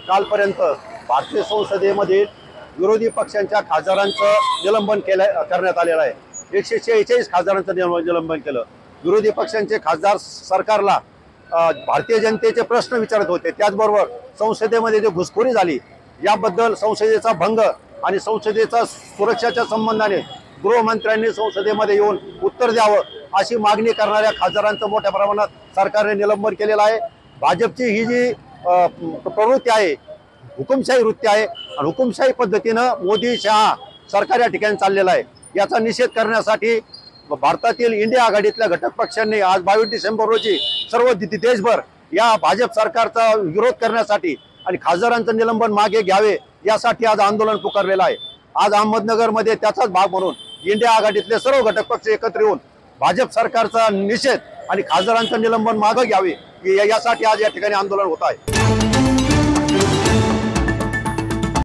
कालपर्यंत भारतीय संसदेमध्ये विरोधी पक्षांच्या खासदारांचं निलंबन करण्यात आलेलं आहे। 146 खासदारांचं निलंबन केलं। विरोधी पक्षांचे खासदार सरकारला भारतीय जनतेचे प्रश्न विचारत होते, त्याचबरोबर संसदेमध्ये जे घुसखोरी झाली याबद्दल संसदेचा भंग आणि संसदेचा सुरक्षेच्या संबंधाने गृहमंत्र्यांनी संसदेमध्ये येऊन उत्तर द्यावं अशी मागणी करणाऱ्या खासदारांचं मोठ्या प्रमाणात सरकारने निलंबन केलेलं आहे। भाजपची ही जी प्रवृत्ती आहे, हुकुमशाही वृत्ती आहे आणि हुकुमशाही पद्धतीनं मोदी शहा सरकार या ठिकाणी चाललेला आहे। याचा निषेध करण्यासाठी भारतातील इंडिया आघाडीतल्या घटक पक्षांनी आज 22 डिसेंबर रोजी सर्व देशभर या भाजप सरकारचा विरोध करण्यासाठी आणि खासदारांचं निलंबन मागे घ्यावे यासाठी आज आंदोलन पुकारलेलं आहे। आज अहमदनगरमध्ये त्याचाच भाग म्हणून इंडिया आघाडीतले सर्व घटक पक्ष एकत्र येऊन भाजप सरकारचा निषेध आणि खासदारांचं निलंबन मागे घ्यावे यासाठी आज या ठिकाणी आंदोलन होत आहे।